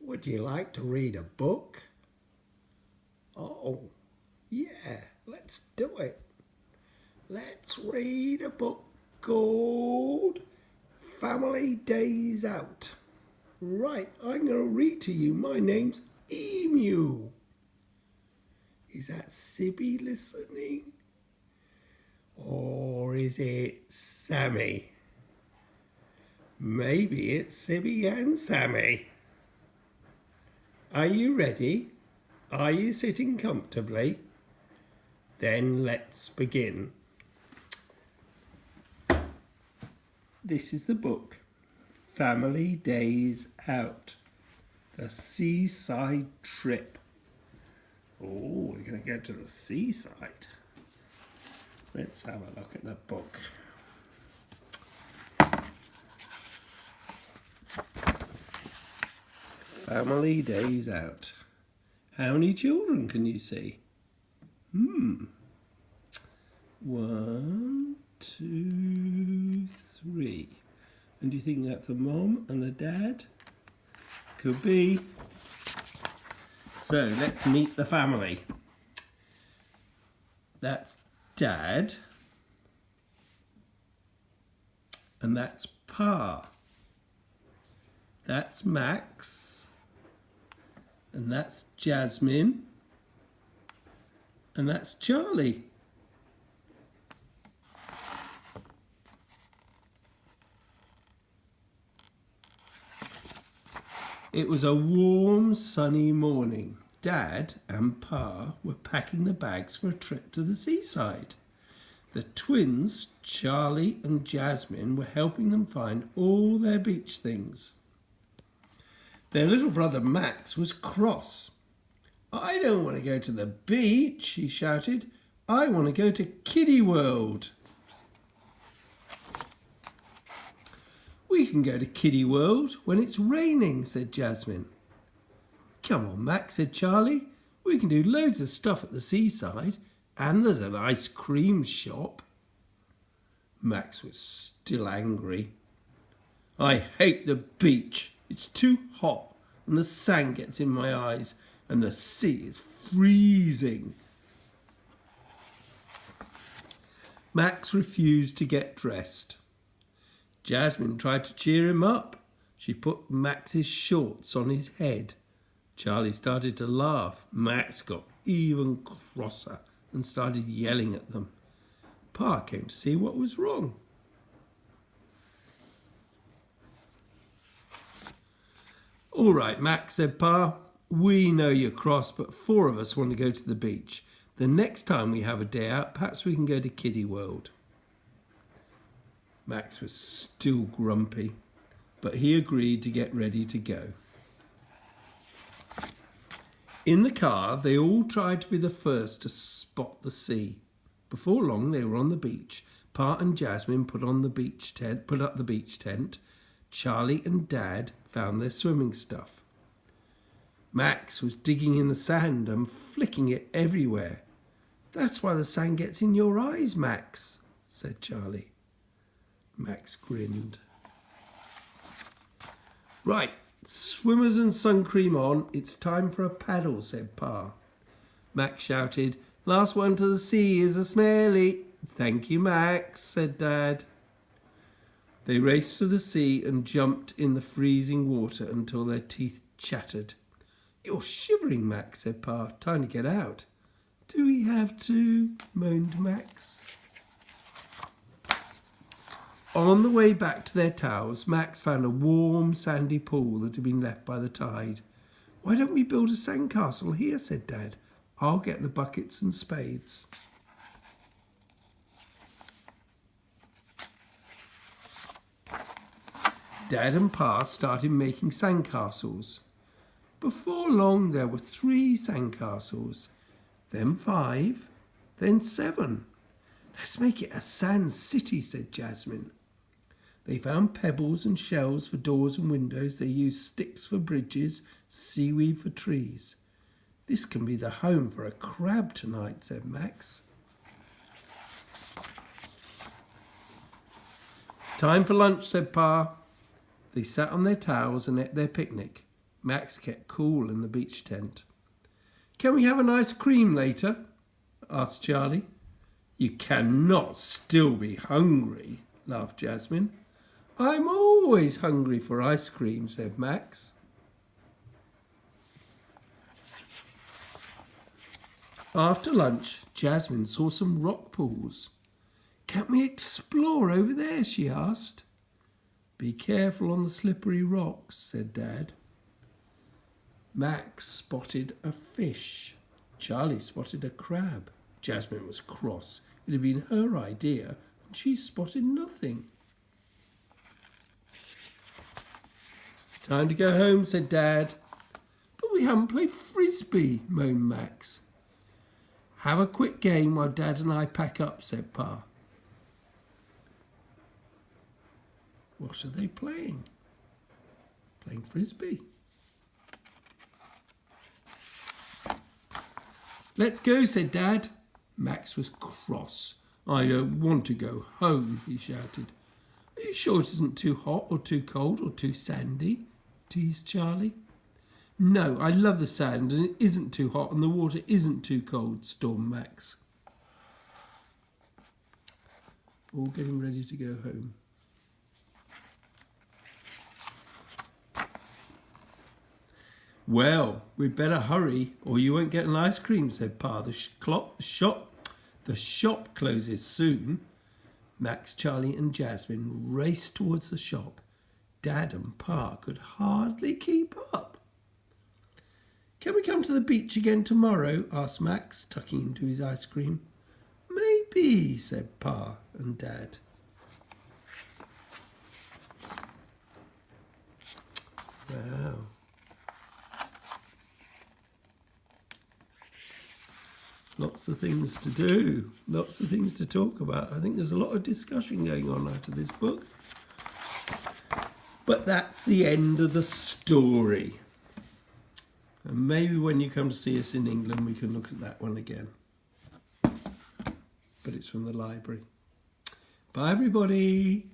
Would you like to read a book? Oh, yeah, let's do it. Let's read a book called Family Days Out. Right, I'm going to read to you. My name's Emu. Is that Sibby listening? Or is it Sammy? Maybe it's Sibby and Sammy. Are you ready? Are you sitting comfortably? Then let's begin. This is the book, Family Days Out, the Seaside Trip. Oh, we're going to go to the seaside. Let's have a look at the book. Family Days Out. How many children can you see? 1, 2, 3. And do you think that's a mom and a dad? Could be. So let's meet the family. That's Dad. And that's Pa. That's Max. And that's Jasmine. And that's Charlie. It was a warm, sunny morning. Dad and Pa were packing the bags for a trip to the seaside. The twins, Charlie and Jasmine, were helping them find all their beach things. Their little brother Max was cross. "I don't want to go to the beach," he shouted. "I want to go to Kiddie World." "We can go to Kiddie World when it's raining," said Jasmine. "Come on, Max," said Charlie. "We can do loads of stuff at the seaside, and there's an ice cream shop." Max was still angry. "I hate the beach. It's too hot and the sand gets in my eyes and the sea is freezing." Max refused to get dressed. Jasmine tried to cheer him up. She put Max's shorts on his head. Charlie started to laugh. Max got even crosser and started yelling at them. Pa came to see what was wrong. "All right, Max," said Pa. "We know you're cross, but 4 of us want to go to the beach. The next time we have a day out, perhaps we can go to Kiddie World." Max was still grumpy, but he agreed to get ready to go. In the car, they all tried to be the first to spot the sea. Before long, they were on the beach. Pa and Jasmine put up the beach tent. Charlie and Dad found their swimming stuff. Max was digging in the sand and flicking it everywhere. "That's why the sand gets in your eyes, Max," said Charlie. Max grinned. "Right, swimmers and sun cream on. It's time for a paddle," said Pa. Max shouted, "Last one to the sea is a smelly." "Thank you, Max," said Dad. They raced to the sea and jumped in the freezing water until their teeth chattered. "You're shivering, Max," said Pa. "Time to get out." "Do we have to?" moaned Max. On the way back to their towels, Max found a warm, sandy pool that had been left by the tide. "Why don't we build a sandcastle here?" said Dad. "I'll get the buckets and spades." Dad and Pa started making sandcastles. Before long, there were 3 sandcastles, then 5, then 7. "Let's make it a sand city," said Jasmine. They found pebbles and shells for doors and windows. They used sticks for bridges, seaweed for trees. "This can be the home for a crab tonight," said Max. "Time for lunch," said Pa. They sat on their towels and ate their picnic. Max kept cool in the beach tent. "Can we have an ice cream later?" asked Charlie. "You cannot still be hungry," laughed Jasmine. "I'm always hungry for ice cream," said Max. After lunch, Jasmine saw some rock pools. "Can't we explore over there?" she asked. "Be careful on the slippery rocks," said Dad. Max spotted a fish. Charlie spotted a crab. Jasmine was cross. It had been her idea, and she spotted nothing. "Time to go home," said Dad. "But we haven't played frisbee," moaned Max. "Have a quick game while Dad and I pack up," said Pa. What are they playing? Playing frisbee. "Let's go," said Dad. Max was cross. "I don't want to go home," he shouted. "Are you sure it isn't too hot or too cold or too sandy?" teased Charlie. "No, I love the sand and it isn't too hot and the water isn't too cold," stormed Max. All getting ready to go home. "Well, we'd better hurry or you won't get an ice cream," said Pa. The shop closes soon." Max, Charlie and Jasmine raced towards the shop. Dad and Pa could hardly keep up. "Can we come to the beach again tomorrow?" asked Max, tucking into his ice cream. "Maybe," said Pa and Dad. Wow. Lots of things to do, lots of things to talk about. I think there's a lot of discussion going on out of this book. But that's the end of the story. And maybe when you come to see us in England, we can look at that one again. But it's from the library. Bye, everybody.